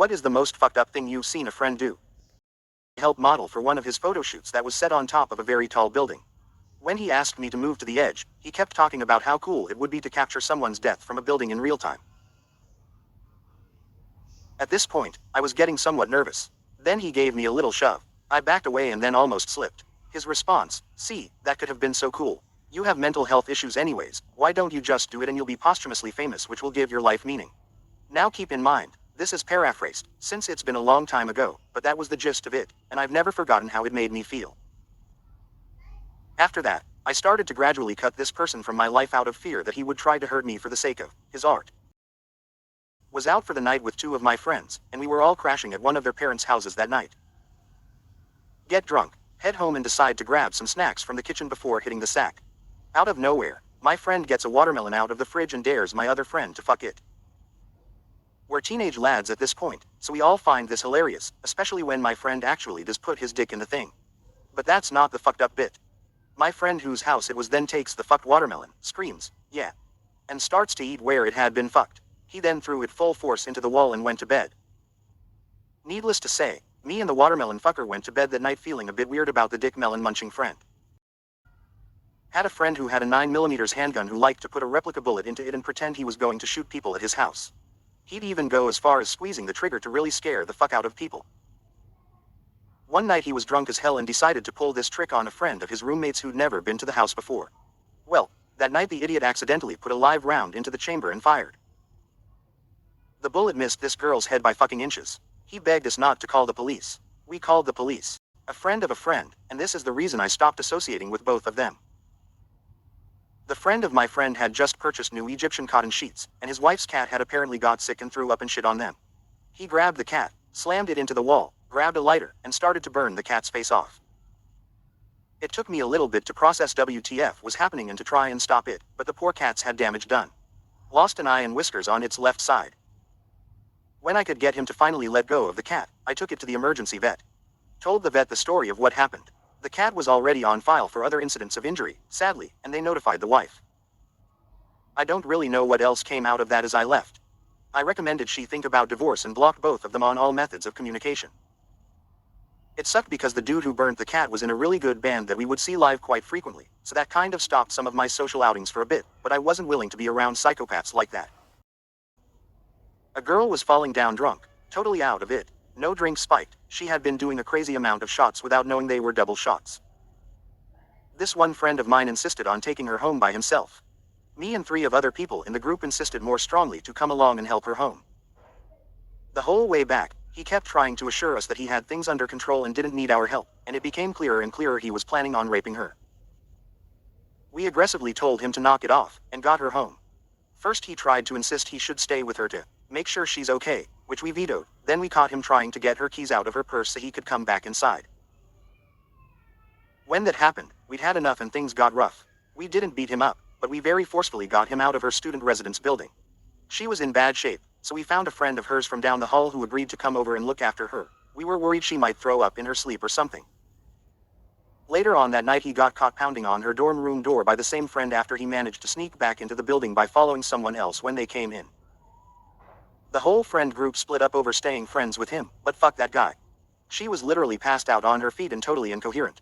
What is the most fucked up thing you've seen a friend do? Help model for one of his photo shoots that was set on top of a very tall building. When he asked me to move to the edge, he kept talking about how cool it would be to capture someone's death from a building in real time. At this point, I was getting somewhat nervous. Then he gave me a little shove. I backed away and then almost slipped. His response, "See, that could have been so cool. You have mental health issues anyways, why don't you just do it and you'll be posthumously famous, which will give your life meaning." Now keep in mind, this is paraphrased, since it's been a long time ago, but that was the gist of it, and I've never forgotten how it made me feel. After that, I started to gradually cut this person from my life out of fear that he would try to hurt me for the sake of his art. Was out for the night with two of my friends, and we were all crashing at one of their parents' houses that night. Get drunk, head home and decide to grab some snacks from the kitchen before hitting the sack. Out of nowhere, my friend gets a watermelon out of the fridge and dares my other friend to fuck it. We're teenage lads at this point, so we all find this hilarious, especially when my friend actually does put his dick in the thing. But that's not the fucked up bit. My friend whose house it was then takes the fucked watermelon, screams, "Yeah," and starts to eat where it had been fucked. He then threw it full force into the wall and went to bed. Needless to say, me and the watermelon fucker went to bed that night feeling a bit weird about the dick melon munching friend. Had a friend who had a 9mm handgun who liked to put a replica bullet into it and pretend he was going to shoot people at his house. He'd even go as far as squeezing the trigger to really scare the fuck out of people. One night he was drunk as hell and decided to pull this trick on a friend of his roommates who'd never been to the house before. Well, that night the idiot accidentally put a live round into the chamber and fired. The bullet missed this girl's head by fucking inches. He begged us not to call the police. We called the police. A friend of a friend, and this is the reason I stopped associating with both of them. The friend of my friend had just purchased new Egyptian cotton sheets, and his wife's cat had apparently got sick and threw up and shit on them. He grabbed the cat, slammed it into the wall, grabbed a lighter, and started to burn the cat's face off. It took me a little bit to process WTF was happening and to try and stop it, but the poor cat's had damage done. Lost an eye and whiskers on its left side. When I could get him to finally let go of the cat, I took it to the emergency vet. Told the vet the story of what happened. The cat was already on file for other incidents of injury, sadly, and they notified the wife. I don't really know what else came out of that as I left. I recommended she think about divorce and blocked both of them on all methods of communication. It sucked because the dude who burnt the cat was in a really good band that we would see live quite frequently, so that kind of stopped some of my social outings for a bit, but I wasn't willing to be around psychopaths like that. A girl was falling down drunk, totally out of it, no drink spiked, she had been doing a crazy amount of shots without knowing they were double shots. This one friend of mine insisted on taking her home by himself. Me and 3 of other people in the group insisted more strongly to come along and help her home. The whole way back, he kept trying to assure us that he had things under control and didn't need our help, and it became clearer and clearer he was planning on raping her. We aggressively told him to knock it off, and got her home. First he tried to insist he should stay with her to make sure she's okay, which we vetoed. Then we caught him trying to get her keys out of her purse so he could come back inside. When that happened, we'd had enough and things got rough. We didn't beat him up, but we very forcefully got him out of her student residence building. She was in bad shape, so we found a friend of hers from down the hall who agreed to come over and look after her. We were worried she might throw up in her sleep or something. Later on that night he got caught pounding on her dorm room door by the same friend after he managed to sneak back into the building by following someone else when they came in. The whole friend group split up over staying friends with him, but fuck that guy. She was literally passed out on her feet and totally incoherent.